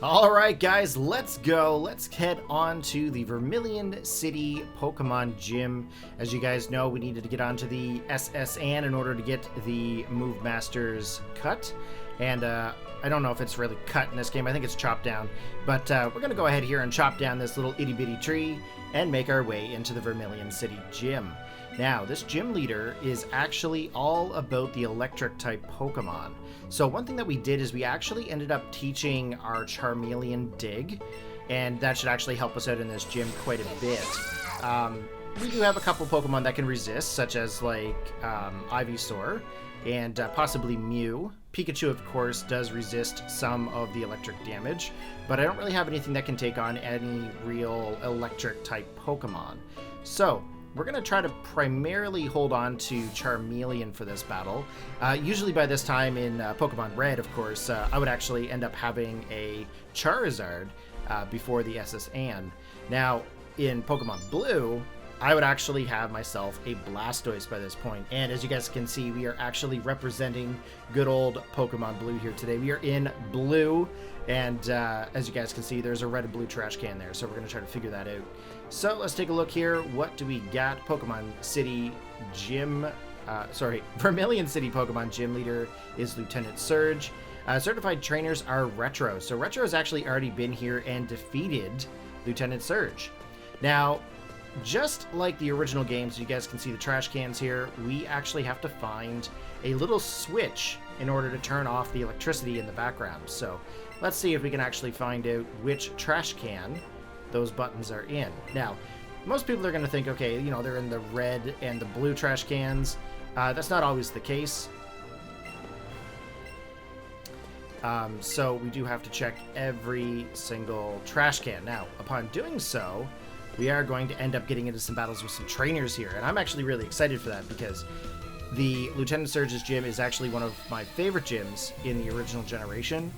Alright guys, let's go. Let's head on to the Vermilion City Pokemon Gym. As you guys know, we needed to get onto the SSN in order to get the Move Masters cut. And I don't know if it's really cut in this game. I think it's chopped down. But we're going to go ahead here and chop down this little itty-bitty tree and make our way into the Vermilion City Gym. Now, this gym leader is actually all about the electric type Pokemon. So one thing that we did is we actually ended up teaching our Charmeleon Dig, and that should actually help us out in this gym quite a bit. We do have a couple Pokemon that can resist, such as like Ivysaur and possibly Mew. Pikachu, of course, does resist some of the electric damage, but I don't really have anything that can take on any real electric type Pokemon. So we're going to try to primarily hold on to Charmeleon for this battle. Usually by this time in Pokemon Red, of course, I would actually end up having a Charizard before the SSN. Now, in Pokemon Blue, I would actually have myself a Blastoise by this point. And as you guys can see, we are actually representing good old Pokemon Blue here today. We are in blue, and as you guys can see, there's a red and blue trash can there, so we're going to try to figure that out. So let's take a look here. What do we got? Pokemon City Gym, Vermilion City Pokemon Gym Leader is Lieutenant Surge. Certified trainers are Retro. So Retro has actually already been here and defeated Lieutenant Surge. Now, just like the original games, you guys can see the trash cans here, we actually have to find a little switch in order to turn off the electricity in the background. So let's see if we can actually find out which trash can those buttons are in. Now, most people are going to think, okay, you know, they're in the red and the blue trash cans. That's not always the case. So we do have to check every single trash can. Now, upon doing so, we are going to end up getting into some battles with some trainers here. And I'm actually really excited for that because the Lieutenant Surge's gym is actually one of my favorite gyms in the original generation.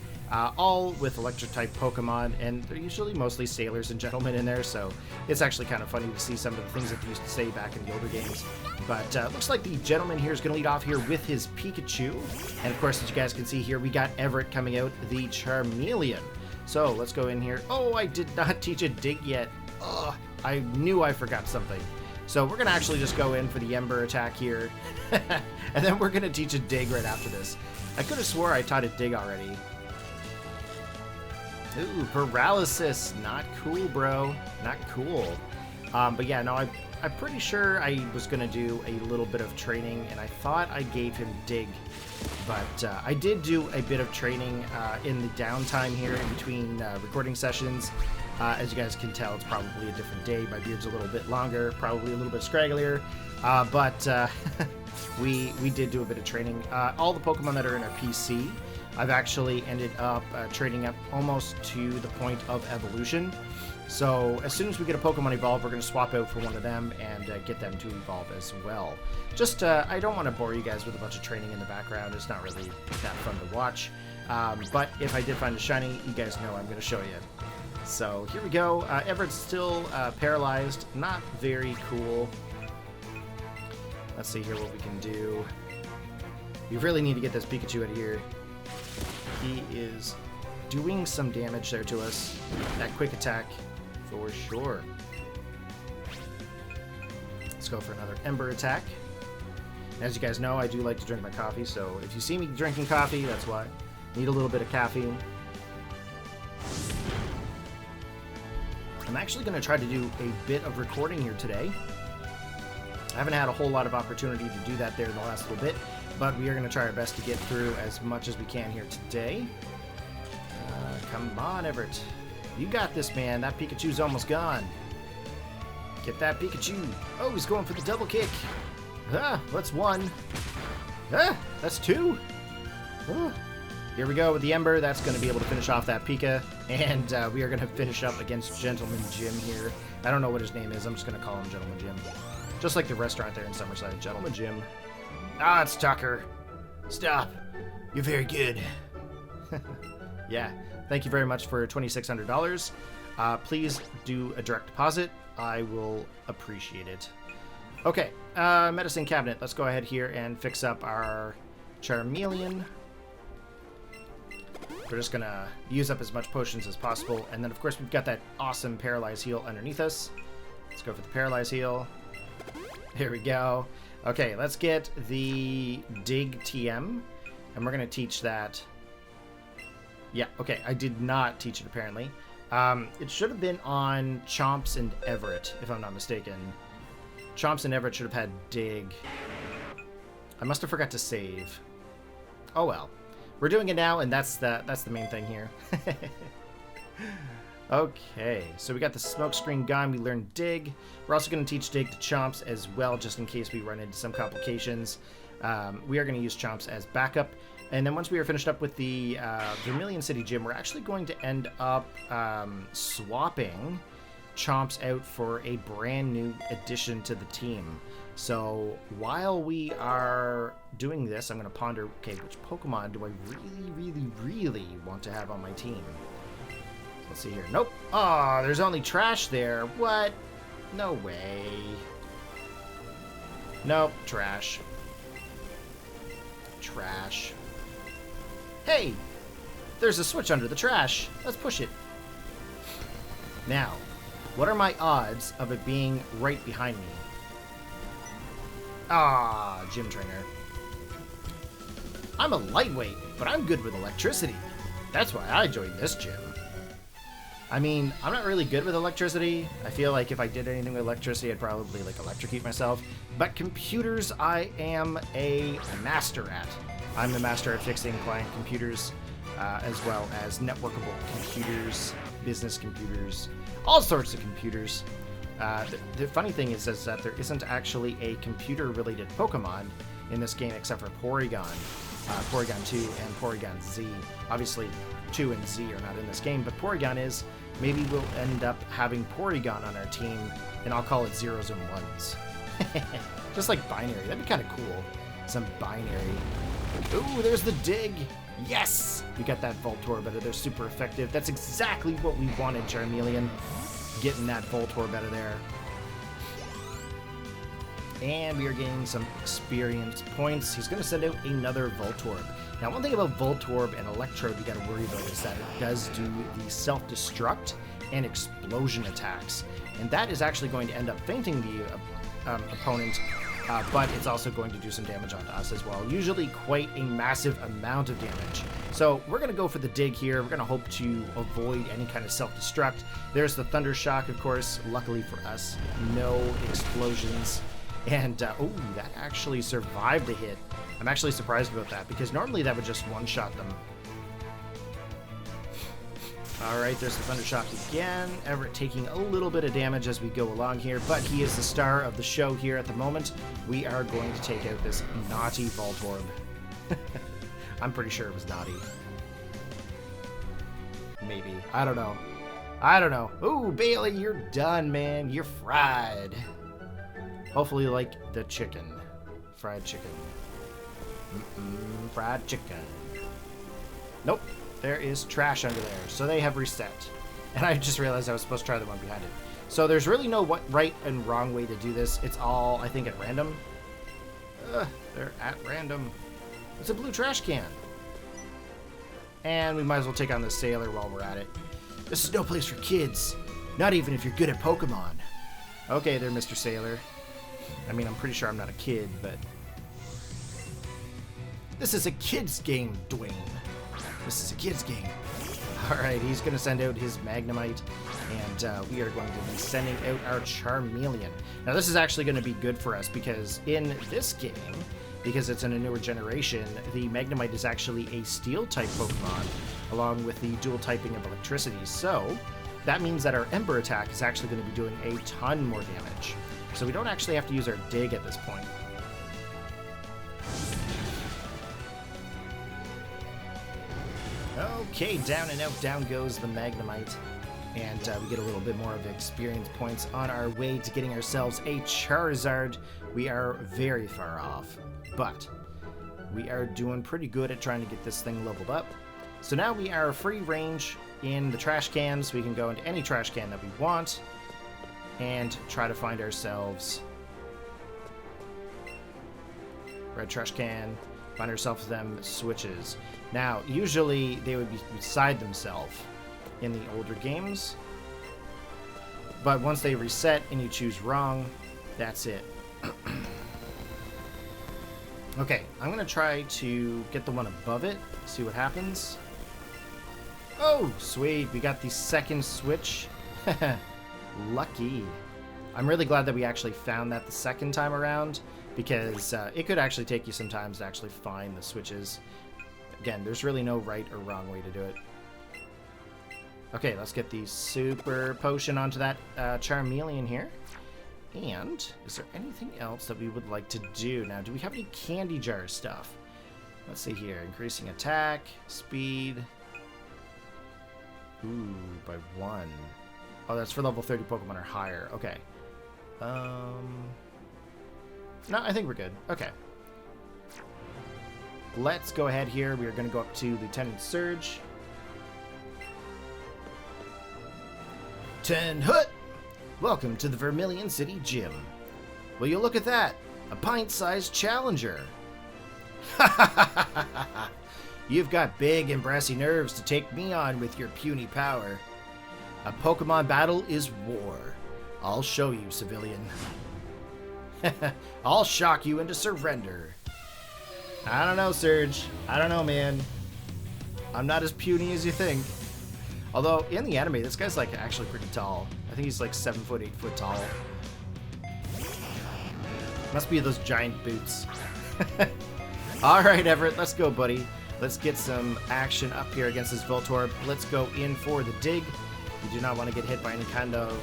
All with electric-type Pokemon, and they're usually mostly sailors and gentlemen in there, so it's actually kind of funny to see some of the things that they used to say back in the older games. But looks like the gentleman here is going to lead off here with his Pikachu. And of course, as you guys can see here, we got Everett coming out, the Charmeleon. So let's go in here. Oh, I did not teach a dig yet. Ugh, I knew I forgot something. So we're going to actually just go in for the Ember attack here, and then we're going to teach a dig right after this. I could have swore I taught a dig already. Ooh, paralysis. Not cool, bro. Not cool. But yeah, no, I'm pretty sure I was going to do a little bit of training, and I thought I gave him dig. But I did do a bit of training in the downtime here in between recording sessions. As you guys can tell, it's probably a different day. My beard's a little bit longer, probably a little bit scragglier. But we did do a bit of training. All the Pokemon that are in our PC, I've actually ended up training up almost to the point of evolution. So as soon as we get a Pokemon evolve, we're going to swap out for one of them and get them to evolve as well. Just, I don't want to bore you guys with a bunch of training in the background. It's not really that fun to watch. But if I did find a shiny, you guys know I'm going to show you. So here we go. Everett's still paralyzed. Not very cool. Let's see here what we can do. We really need to get this Pikachu out of here. He is doing some damage there to us. That quick attack for sure. Let's go for another Ember attack. As you guys know, I do like to drink my coffee, so if you see me drinking coffee, that's why. Need a little bit of caffeine. I'm actually going to try to do a bit of recording here today. I haven't had a whole lot of opportunity to do that there in the last little bit, but we are going to try our best to get through as much as we can here today. Come on, Everett. You got this, man. That Pikachu's almost gone. Get that Pikachu. Oh, he's going for the double kick. Ah, that's one. Ah, that's two. Oh. Here we go with the Ember. That's going to be able to finish off that Pika. And we are going to finish up against Gentleman Jim here. I don't know what his name is. I'm just going to call him Gentleman Jim. Just like the restaurant there in Summerside. Gentleman Jim. Ah, it's Tucker. Stop. You're very good. Yeah. Thank you very much for $2,600. Please do a direct deposit. I will appreciate it. Okay. Medicine cabinet. Let's go ahead here and fix up our Charmeleon. we're just gonna use up as much potions as possible. And then, of course, we've got that awesome Paralyze heal underneath us. Let's go for the Paralyze heal. Here we go. Okay, let's get the Dig TM. And we're gonna teach that. Yeah, okay, I did not teach it, apparently. It should have been on Chomps and Everett, if I'm not mistaken. Chomps and Everett should have had Dig. I must have forgot to save. Oh well. We're doing it now, and that's the main thing here. Okay, so we got the smoke screen gun. We learned Dig. We're also going to teach Dig to Chomps as well, just in case we run into some complications. We are going to use Chomps as backup. And then once we are finished up with the Vermilion City Gym, we're actually going to end up swapping Chomps out for a brand new addition to the team. So while we are doing this, I'm going to ponder, okay, which Pokemon do I really want to have on my team? Let's see here. Nope. Oh, there's only trash there. What? No way. Nope. Trash. Trash. Hey! There's a switch under the trash. Let's push it. Now, what are my odds of it being right behind me? Ah, gym trainer. I'm a lightweight, but I'm good with electricity. That's why I joined this gym. I mean, I'm not really good with electricity. I feel like if I did anything with electricity, I'd probably like electrocute myself. But computers, I am a master at. I'm the master at fixing client computers, as well as networkable computers, business computers, all sorts of computers. The funny thing is that there isn't actually a computer-related Pokemon in this game except for Porygon. Porygon 2 and Porygon Z. Obviously, 2 and Z are not in this game, but Porygon is. Maybe we'll end up having Porygon on our team, and I'll call it zeros and ones. Just like binary. That'd be kind of cool. Some binary. Ooh, there's the Dig. Yes! We got that Voltorb out of there. Super effective. That's exactly what we wanted, Charmeleon. Getting that Voltorb out of there. And we are getting some experience points. He's going to send out another Voltorb. Now, one thing about Voltorb and Electrode you got to worry about is that it does do the self-destruct and explosion attacks. And that is actually going to end up fainting the opponent, but it's also going to do some damage onto us as well. Usually quite a massive amount of damage. So we're going to go for the Dig here. We're going to hope to avoid any kind of self-destruct. There's the Thunder Shock, of course. Luckily for us, no explosions. And, oh, that actually survived the hit. I'm actually surprised about that, because normally that would just one-shot them. Alright, there's the Thunder Shock again. Everett taking a little bit of damage as we go along here, but he is the star of the show here at the moment. We are going to take out this naughty Voltorb. I'm pretty sure it was naughty. Maybe. I don't know. I don't know. Ooh, Bailey, you're done, man. You're fried. Hopefully like the chicken. Fried chicken. Fried chicken. Nope. There is trash under there. So they have reset. And I just realized I was supposed to try the one behind it. So there's really no right and wrong way to do this. It's all, I think, at random. They're at random. It's a blue trash can. And we might as well take on the sailor while we're at it. This is no place for kids. Not even if you're good at Pokemon. Okay there, Mr. Sailor. I mean, I'm pretty sure I'm not a kid, but... This is a kid's game, Dwayne. This is a kid's game. Alright, he's going to send out his Magnemite, and we are going to be sending out our Charmeleon. Now, this is actually going to be good for us, because in this game, because it's in a newer generation, the Magnemite is actually a Steel-type Pokemon, along with the dual typing of Electricity. So, that means that our Ember attack is actually going to be doing a ton more damage. So we don't actually have to use our Dig at this point. Okay, down and out, down goes the Magnemite. And we get a little bit more of experience points on our way to getting ourselves a Charizard. We are very far off, but we are doing pretty good at trying to get this thing leveled up. So now we are free range in the trash cans. We can go into any trash can that we want and try to find ourselves red trash can, Find ourselves them switches. Now, usually they would be beside themselves in the older games. But once they reset and you choose wrong, that's it. Okay, I'm going to try to get the one above it, see what happens. Oh, sweet. We got the second switch. Lucky. I'm really glad that we actually found that the second time around, because it could actually take you some time to actually find the switches. Again, there's really no right or wrong way to do it. Okay, let's get the super potion onto that Charmeleon here. And is there anything else that we would like to do? Now, do we have any candy jar stuff? Let's see here. Increasing attack, speed. Ooh, by 1. Oh, that's for level 30 Pokemon or higher. Okay. No, I think we're good. Okay. Let's go ahead here. We are going to go up to Lieutenant Surge. 10 Hut! Welcome to the Vermilion City Gym. Will you look at that? A pint-sized challenger. You've got big and brassy nerves to take me on with your puny power. A Pokemon battle is war. I'll show you, civilian. I'll shock you into surrender. I don't know, Surge. I don't know, man. I'm not as puny as you think. Although, in the anime, this guy's, like, actually pretty tall. I think he's, like, 7 foot, 8 foot tall. Must be those giant boots. Alright, Everett, let's go, buddy. Let's get some action up here against this Voltorb. Let's go in for the dig. We do not want to get hit by any kind of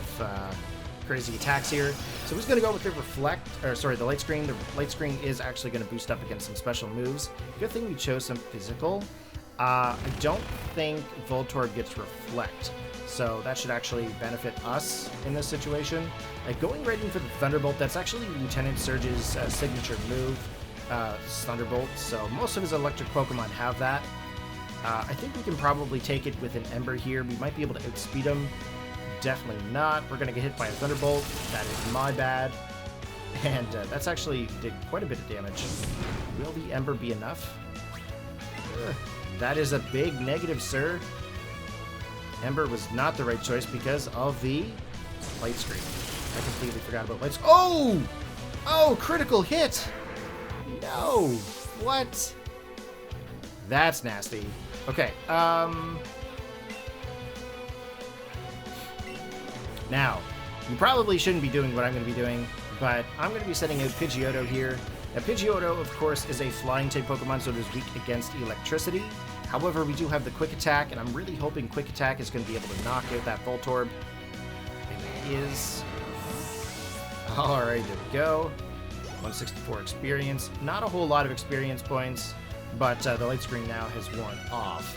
crazy attacks here. So we're just going to go with the the Light Screen. The Light Screen is actually going to boost up against some special moves. Good thing we chose some physical. I don't think Voltorb gets Reflect, so that should actually benefit us in this situation. Like going right in for the Thunderbolt, that's actually Lieutenant Surge's signature move, Thunderbolt, so most of his electric Pokemon have that. I think we can probably take it with an Ember here. We might be able to outspeed him. Definitely not. We're going to get hit by a Thunderbolt. That is my bad. And that's actually did quite a bit of damage. Will the Ember be enough? That is a big negative, sir. Ember was not the right choice because of the Light Screen. I completely forgot about Light Screen. Oh! Oh, critical hit! No! What? That's nasty. Okay, now, you probably shouldn't be doing what I'm going to be doing, but I'm going to be setting out Pidgeotto here. Now, Pidgeotto, of course, is a flying-type Pokemon, so it is weak against electricity. However, we do have the Quick Attack, and I'm really hoping Quick Attack is going to be able to knock out that Voltorb. And it is. Alright, there we go. 164 experience. Not a whole lot of experience points, but the Light Screen now has worn off.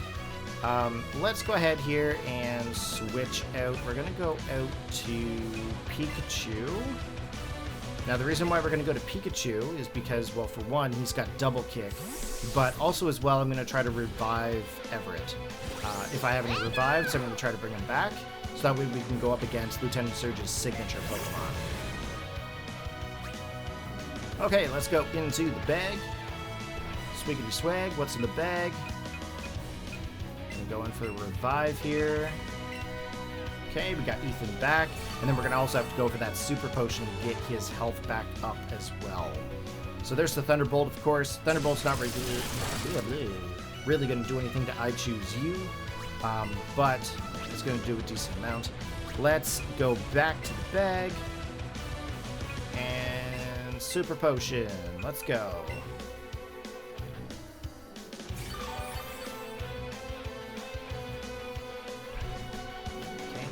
Let's go ahead here and switch out. We're going to go out to Pikachu. Now, the reason why we're going to go to Pikachu is because, well, for one, he's got Double Kick, but also as well, I'm going to try to revive Everett. If I have any revives, I'm going to try to bring him back, so that way we can go up against Lieutenant Surge's signature Pokemon. Okay, let's go into the bag. Swiggity swag, what's in the bag? I'm going for the revive here. Okay, we got Ethan back, and then we're going to also have to go for that super potion to get his health back up as well. So there's the Thunderbolt, of course. Thunderbolt's not really going to do anything to I Choose You, but it's going to do a decent amount. Let's go back to the bag, and super potion. Let's go.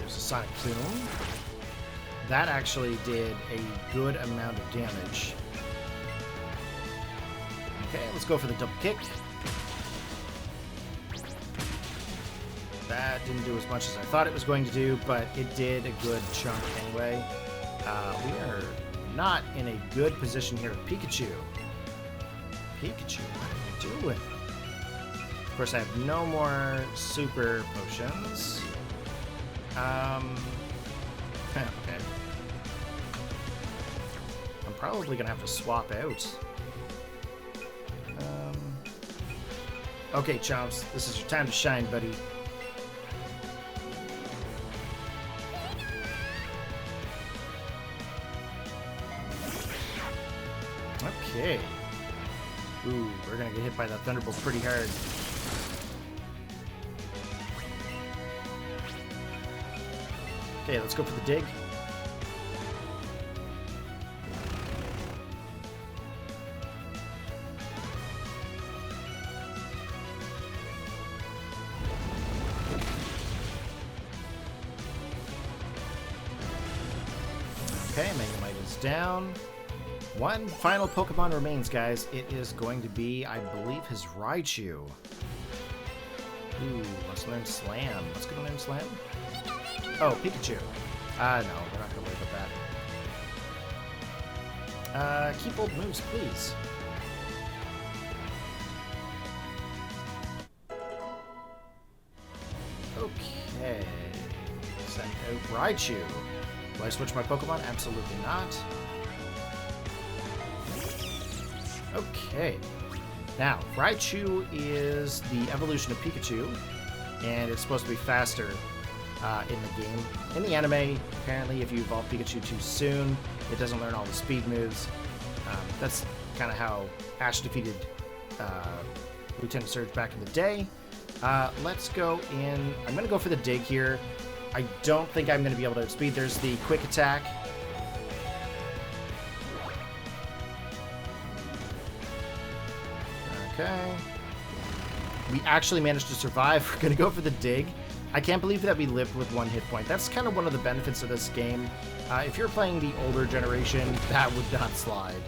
Sonic Boom. That actually did a good amount of damage. Okay, let's go for the double kick. That didn't do as much as I thought it was going to do, but it did a good chunk anyway. We are not in a good position here with Pikachu. Pikachu, what are you doing? Of course, I have no more super potions. Okay. I'm probably gonna have to swap out. Okay, Chomps, this is your time to shine, buddy. Okay. Ooh, we're gonna get hit by that Thunderbolt pretty hard. Okay, let's go for the dig. Okay, Megamite is down. One final Pokemon remains, guys. It is going to be, I believe, his Raichu. Ooh, let's learn Slam. Let's go learn Slam. Oh, Pikachu. No, we're not going to worry about that. Keep old moves, please. Okay. Send out Raichu. Do I switch my Pokemon? Absolutely not. Okay. Now, Raichu is the evolution of Pikachu, and it's supposed to be faster in the game. In the anime, apparently, if you evolve Pikachu too soon, it doesn't learn all the speed moves. That's kind of how Ash defeated Lieutenant Surge back in the day. Let's go in. I'm going to go for the dig here. I don't think I'm going to be able to outspeed. There's the quick attack. Okay. We actually managed to survive. We're going to go for the dig. I can't believe that we lived with 1 hit point. That's kind of one of the benefits of this game. If you're playing the older generation, that would not slide.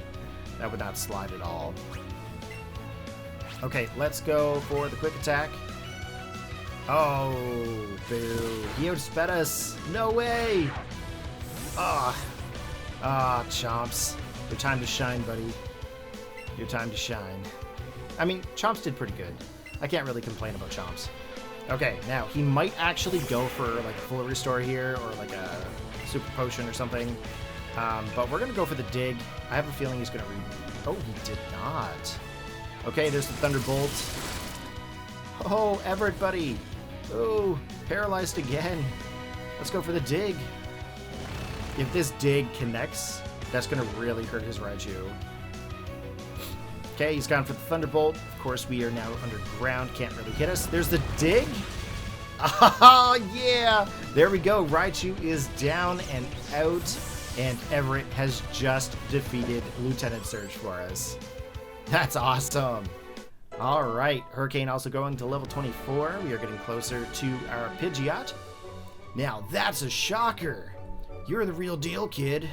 That would not slide at all. Okay, let's go for the quick attack. Oh, boo. He outsped us. No way. Chomps. Your time to shine, buddy. Your time to shine. I mean, Chomps did pretty good. I can't really complain about Chomps. Okay, now, he might actually go for, like, a full restore here, or, like, a super potion or something. But we're going to go for the dig. I have a feeling he's going to Oh, he did not. Okay, there's the Thunderbolt. Oh, Everett, buddy. Oh, paralyzed again. Let's go for the dig. If this dig connects, that's going to really hurt his Raichu. Okay, he's gone for the Thunderbolt. Of course, we are now underground. Can't really hit us. There's the dig. Oh, yeah. There we go. Raichu is down and out. And Everett has just defeated Lieutenant Surge for us. That's awesome. All right. Hurricane also going to level 24. We are getting closer to our Pidgeot. Now, that's a shocker. You're the real deal, kid.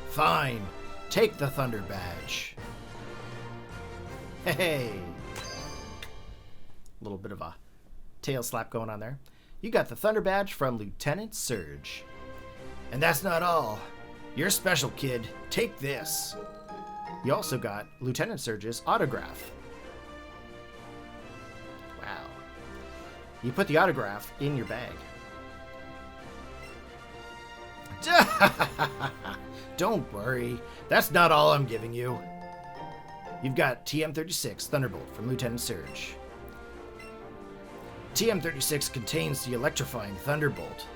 Fine. Take the Thunder Badge. Hey. A little bit of a tail slap going on there. You got the Thunder Badge from Lieutenant Surge. And that's not all. You're special, kid. Take this. You also got Lieutenant Surge's autograph. Wow. You put the autograph in your bag. Don't worry. That's not all I'm giving you. You've got TM36 Thunderbolt from Lieutenant Surge. TM36 contains the electrifying Thunderbolt.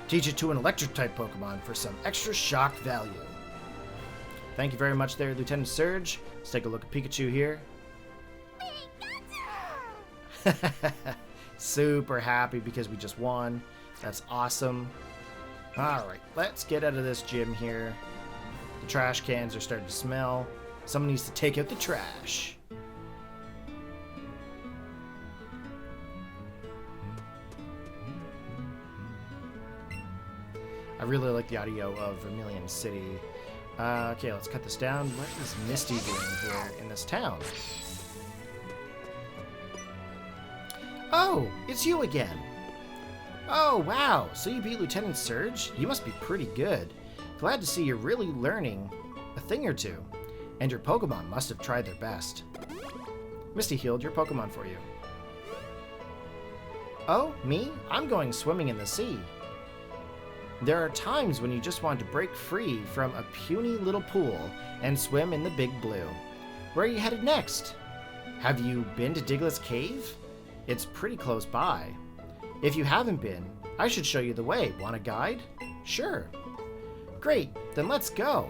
Teach it to an electric-type Pokemon for some extra shock value. Thank you very much there, Lieutenant Surge. Let's take a look at Pikachu here. Super happy because we just won. That's awesome. Alright, let's get out of this gym here. The trash cans are starting to smell. Someone needs to take out the trash. I really like the audio of Vermilion City. Okay, let's cut this down. What is Misty doing here in this town? Oh, it's you again. Oh, wow. So you beat Lieutenant Surge? You must be pretty good. Glad to see you're really learning a thing or two. And your Pokemon must have tried their best. Misty healed your Pokemon for you. Oh, me? I'm going swimming in the sea. There are times when you just want to break free from a puny little pool and swim in the big blue. Where are you headed next? Have you been to Diglett's cave? It's pretty close by. If you haven't been, I should show you the way. Want a guide? Sure. Great, then let's go.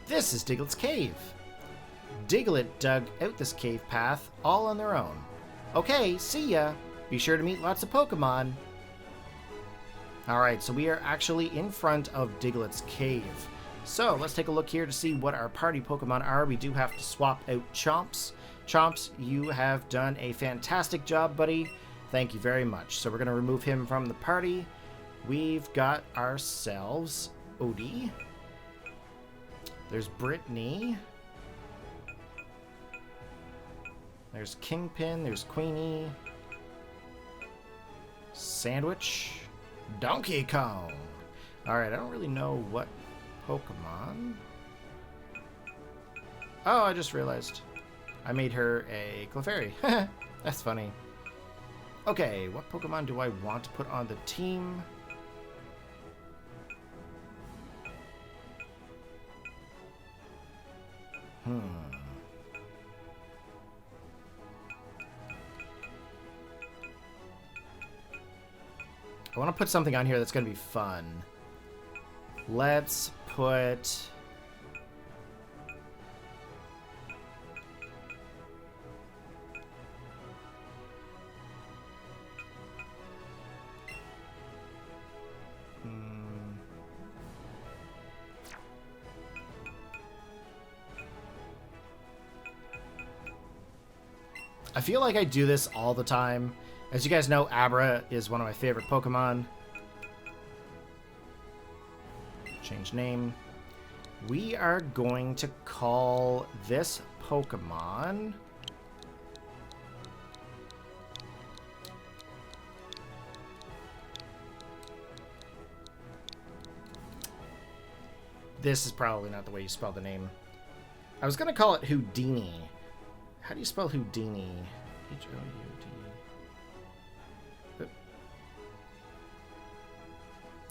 This is Diglett's cave. Diglett dug out this cave path all on their own. Okay, see ya. Be sure to meet lots of Pokemon. Alright, so we are actually in front of Diglett's cave. So let's take a look here to see what our party Pokemon are. We do have to swap out Chomps. Chomps, you have done a fantastic job, buddy. Thank you very much. So we're going to remove him from the party. We've got ourselves Odie. There's Brittany. There's Kingpin. There's Queenie. Sandwich. Donkey Kong. Alright, I don't really know what Pokemon. Oh, I just realized. I made her a Clefairy. That's funny. Okay, what Pokemon do I want to put on the team? I want to put something on here that's going to be fun. Let's put... I feel like I do this all the time. As you guys know, Abra is one of my favorite Pokemon. Change name. We are going to call this Pokemon... This is probably not the way you spell the name. I was going to call it Houdini. How do you spell Houdini? H-O-U-D.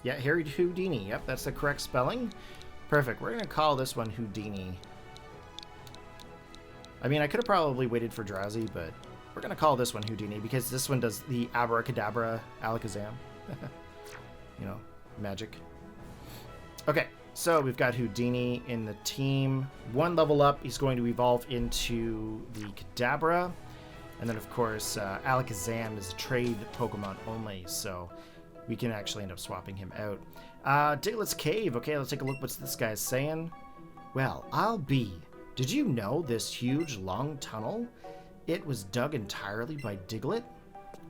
Yeah, Houdini. Yep, that's the correct spelling. Perfect. We're going to call this one Houdini. I mean, I could have probably waited for Drowsy, but we're going to call this one Houdini because this one does the Abracadabra Alakazam. You know, magic. Okay. So we've got Houdini in the team. One level up, he's going to evolve into the Kadabra. And then, of course, Alakazam is a trade Pokemon only, so we can actually end up swapping him out. Diglett's Cave. Okay, let's take a look. What's this guy saying? Well, I'll be. Did you know this huge, long tunnel? It was dug entirely by Diglett?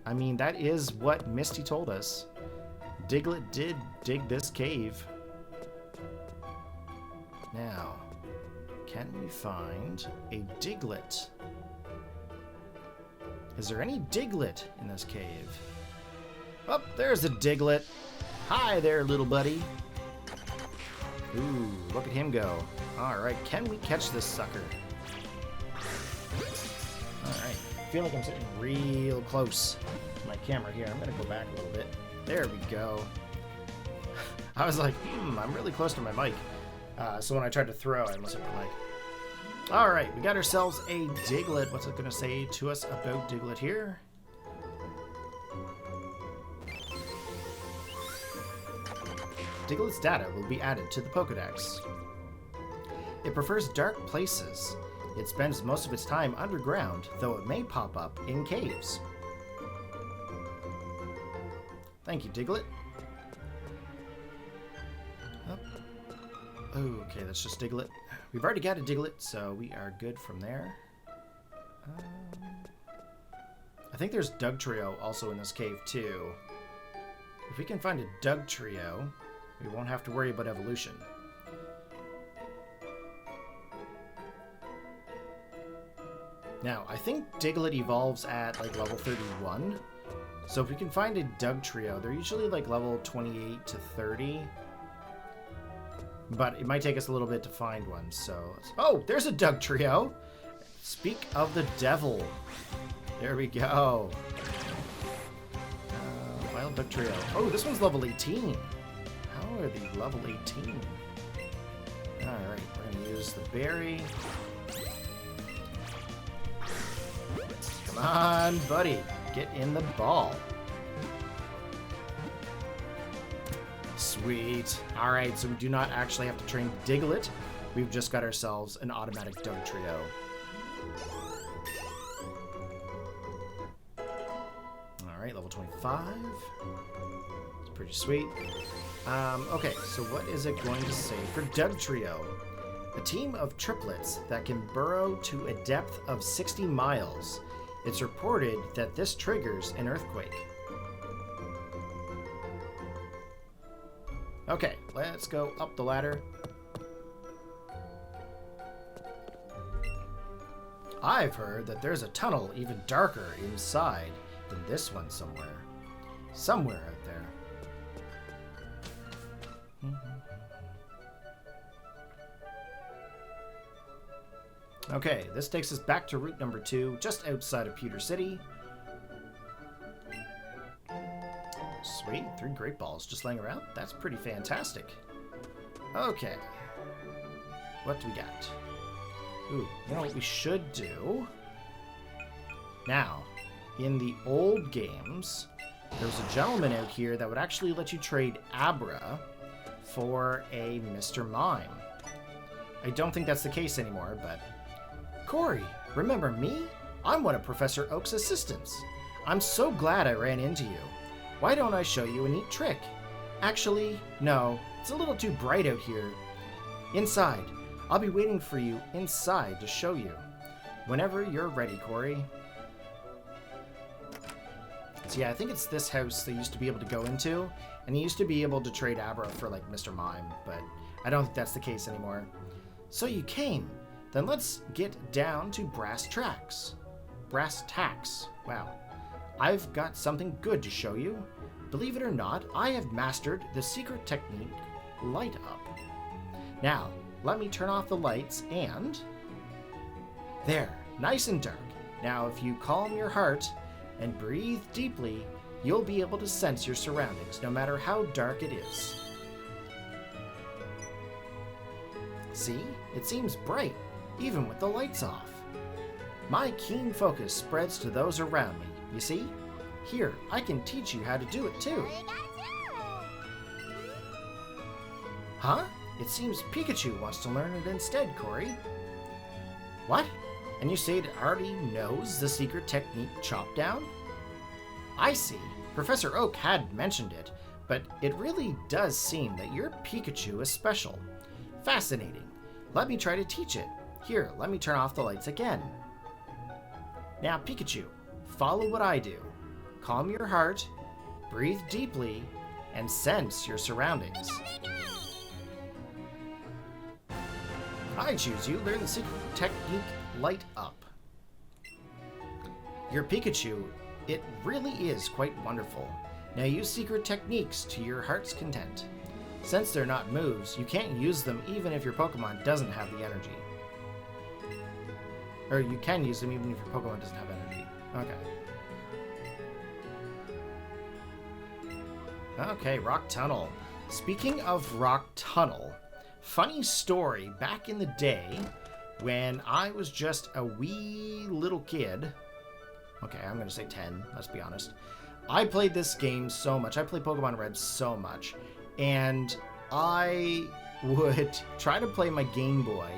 I mean, that is what Misty told us. Diglett did dig this cave. Now, can we find a Diglett? Is there any Diglett in this cave? Oh, there's a Diglett. Hi there, little buddy. Ooh, look at him go. Alright, can we catch this sucker? Alright, I feel like I'm sitting real close to my camera here. I'm going to go back a little bit. There we go. I was like, I'm really close to my mic. So when I tried to throw, I must have been like... Alright, we got ourselves a Diglett. What's it going to say to us about Diglett here? Diglett's data will be added to the Pokédex. It prefers dark places. It spends most of its time underground, though it may pop up in caves. Thank you, Diglett. Okay, that's just Diglett. We've already got a Diglett, so we are good from there. I think there's Dugtrio also in this cave, too. If we can find a Dugtrio, we won't have to worry about evolution. Now, I think Diglett evolves at, like, level 31. So if we can find a Dugtrio, they're usually, like, level 28 to 30. But it might take us a little bit to find one, so... Oh, there's a Dugtrio! Speak of the devil. There we go. Wild Duck Trio. Oh, this one's level 18. How are they level 18? Alright, we're going to use the berry. Come on, buddy. Get in the ball. Sweet. Alright, so we do not actually have to train Diglett. We've just got ourselves an automatic Doug Trio. Alright, level 25. It's pretty sweet. Okay, so what is it going to say for Doug Trio? A team of triplets that can burrow to a depth of 60 miles. It's reported that this triggers an earthquake. Okay, let's go up the ladder. I've heard that there's a tunnel even darker inside than this one somewhere. Somewhere out there. Okay, this takes us back to route number 2, just outside of Pewter City. Sweet, 3 great balls just laying around. That's pretty fantastic. Okay. What do we got? Ooh, you know what we should do? Now, in the old games, there was a gentleman out here that would actually let you trade Abra for a Mr. Mime. I don't think that's the case anymore, but... Corey, remember me? I'm one of Professor Oak's assistants. I'm so glad I ran into you. Why don't I show you a neat trick? Actually, no, it's a little too bright out here. Inside. I'll be waiting for you inside to show you. Whenever you're ready, Corey. So yeah, I think it's this house they used to be able to go into, and you used to be able to trade Abra for like Mr. Mime, but I don't think that's the case anymore. So you came. Then let's get down to brass tacks. Brass tacks. Wow. I've got something good to show you. Believe it or not, I have mastered the secret technique, light up. Now, let me turn off the lights and... There, nice and dark. Now, if you calm your heart and breathe deeply, you'll be able to sense your surroundings, no matter how dark it is. See? It seems bright, even with the lights off. My keen focus spreads to those around me, you see? Here, I can teach you how to do it too. Huh? It seems Pikachu wants to learn it instead, Corey. What? And you say it already knows the secret technique chop down? I see. Professor Oak had mentioned it, but it really does seem that your Pikachu is special. Fascinating. Let me try to teach it. Here, let me turn off the lights again. Now, Pikachu, follow what I do. Calm your heart, breathe deeply, and sense your surroundings. I choose you. Learn the secret technique, light up. Your Pikachu, it really is quite wonderful. Now use secret techniques to your heart's content. Since they're not moves, you can't use them even if your Pokemon doesn't have the energy. Or you can use them even if your Pokemon doesn't have energy. Okay. Okay, Rock Tunnel. Speaking of Rock Tunnel, funny story, back in the day when I was just a wee little kid, okay, I'm going to say 10, let's be honest, I played this game so much. I played Pokemon Red so much, and I would try to play my Game Boy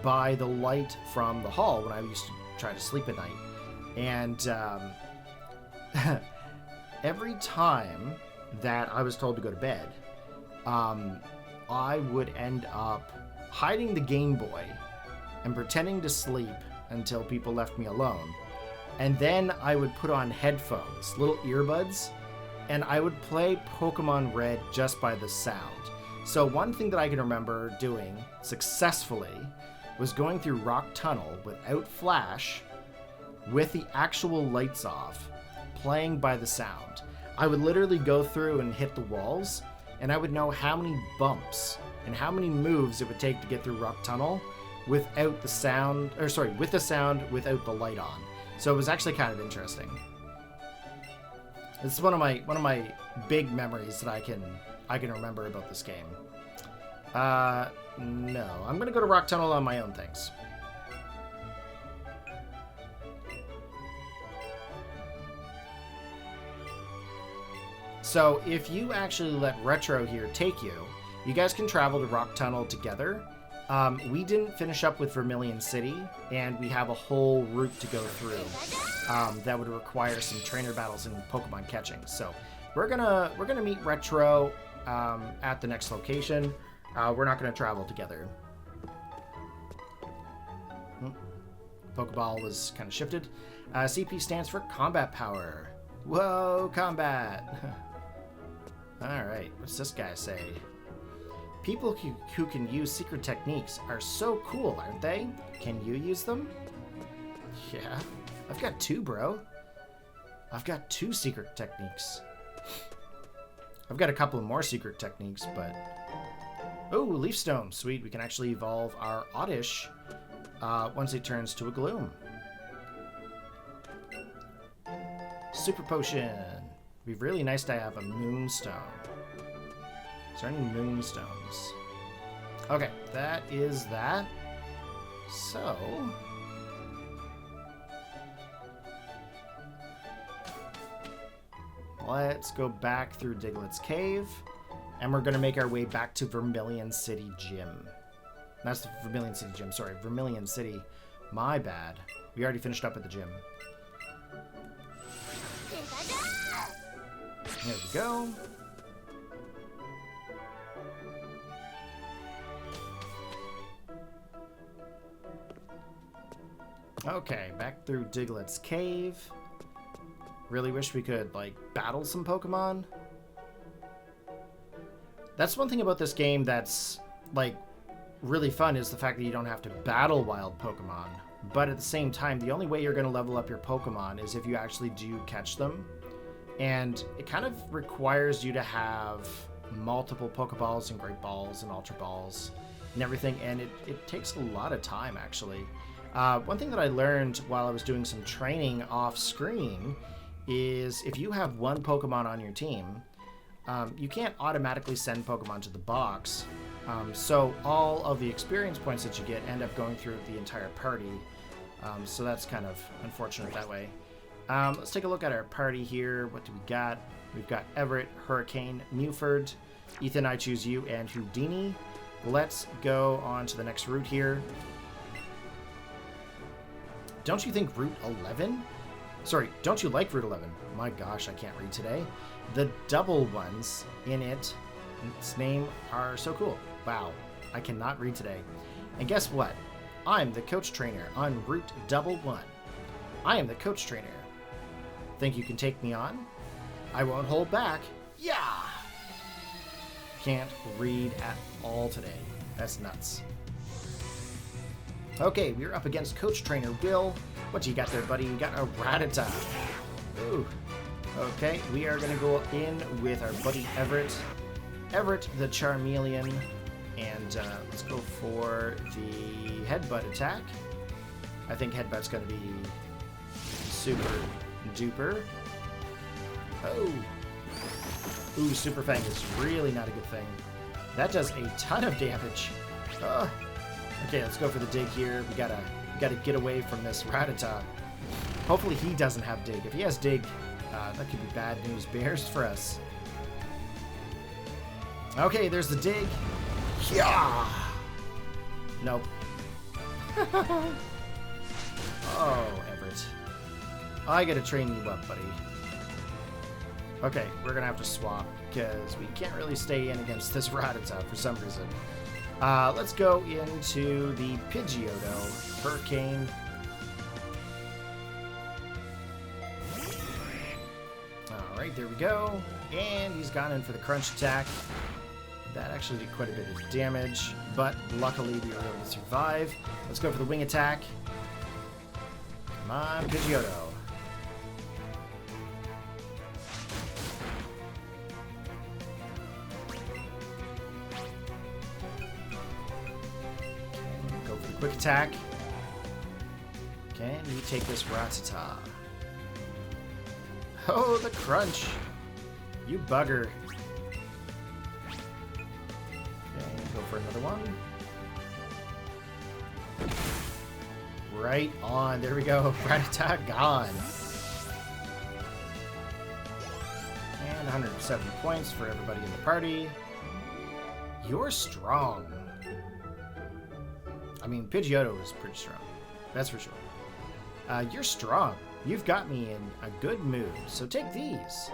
by the light from the hall when I used to try to sleep at night. And every time that I was told to go to bed, I would end up hiding the Game Boy and pretending to sleep until people left me alone. And then I would put on headphones, little earbuds, and I would play Pokemon Red just by the sound. So one thing that I can remember doing successfully was going through Rock Tunnel without flash, with the actual lights off, playing by the sound. I would literally go through and hit the walls, and I would know how many bumps and how many moves it would take to get through Rock Tunnel, without the sound, or sorry, with the sound without the light on. So it was actually kind of interesting. This is one of my big memories that I can remember about this game. No, I'm gonna go to Rock Tunnel on my own things. So if you actually let Retro here take you, you guys can travel to Rock Tunnel together. We didn't finish up with Vermilion City, and we have a whole route to go through that would require some trainer battles and Pokemon catching. So we're gonna meet Retro at the next location. We're not gonna travel together. Pokeball was kind of shifted. CP stands for Combat Power. Whoa, combat! Alright, what's this guy say? People who can use secret techniques are so cool, aren't they? Can you use them? Yeah, I've got 2, bro. I've got 2 secret techniques. I've got a couple of more secret techniques, but... Oh, Leaf Stone. Sweet, we can actually evolve our Oddish once it turns to a Gloom. Super Potion. It'd be really nice to have a Moonstone. Is there any Moonstones? Okay, that is that. So... let's go back through Diglett's Cave. And we're going to make our way back to Vermilion City Gym. That's the Vermilion City Gym, sorry. Vermilion City. My bad. We already finished up at the gym. There we go. Okay, back through Diglett's Cave. Really wish we could, like, battle some Pokemon. That's one thing about this game that's, like, really fun is the fact that you don't have to battle wild Pokemon. But at the same time, the only way you're going to level up your Pokemon is if you actually do catch them. And it kind of requires you to have multiple Pokeballs and Great Balls and Ultra Balls and everything. And it takes a lot of time, actually. One thing that I learned while I was doing some training off screen is if you have one Pokemon on your team, you can't automatically send Pokemon to the box. So all of the experience points that you get end up going through the entire party. So that's kind of unfortunate that way. Let's take a look at our party here. What do we got? We've got Everett, Hurricane, Mewford, Ethan, I Choose You, and Houdini. Let's go on to the next route here. Don't you think Route 11? Sorry, don't you like Route 11? My gosh, I can't read today. The double ones in its name are so cool. Wow, I cannot read today. And guess what? I'm the coach trainer on Route 11. I am the coach trainer. Think you can take me on? I won't hold back. Yeah! Can't read at all today. That's nuts. Okay, we're up against Coach Trainer Will. What you got there, buddy? You got a Rattata. Ooh. Okay, we are going to go in with our buddy Everett. Everett the Charmeleon. And let's go for the Headbutt attack. I think Headbutt's going to be super duper. Oh. Ooh, Super Fang is really not a good thing. That does a ton of damage. Okay, let's go for the dig here. We gotta get away from this Rattata. Hopefully he doesn't have dig. If he has dig, that could be bad news bears for us. Okay, there's the dig. Yeah. Nope. Oh, Everett. I gotta train you up, buddy. Okay, we're gonna have to swap because we can't really stay in against this Rattata for some reason. Let's go into the Pidgeotto. Hurricane. Alright, there we go. And he's gone in for the Crunch attack. That actually did quite a bit of damage, but luckily we were able to survive. Let's go for the Wing attack. Come on, Pidgeotto. Go for the Quick attack. Can you take this Rattata? Oh, the crunch. You bugger. Okay, go for another one. Right on. There we go. Rattata gone. And 170 points for everybody in the party. You're strong. I mean, Pidgeotto is pretty strong. That's for sure. You're strong. You've got me in a good mood. So take these.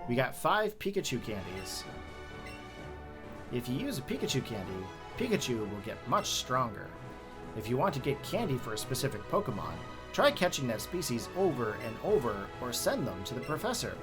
We got 5 Pikachu candies. If you use a Pikachu candy, Pikachu will get much stronger. If you want to get candy for a specific Pokemon, try catching that species over and over or send them to the professor.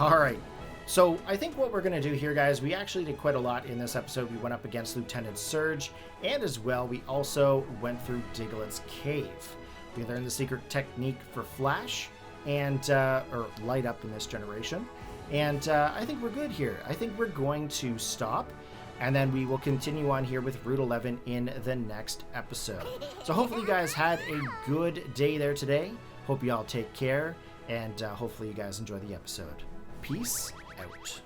Alright, so I think what we're going to do here, guys, we actually did quite a lot in this episode. We went up against Lieutenant Surge, and as well, we also went through Diglett's Cave. We learned the secret technique for Flash, and or Light Up in this generation. And I think we're good here. I think we're going to stop, and then we will continue on here with Route 11 in the next episode. So hopefully you guys had a good day there today. Hope you all take care, and hopefully you guys enjoy the episode. Peace out.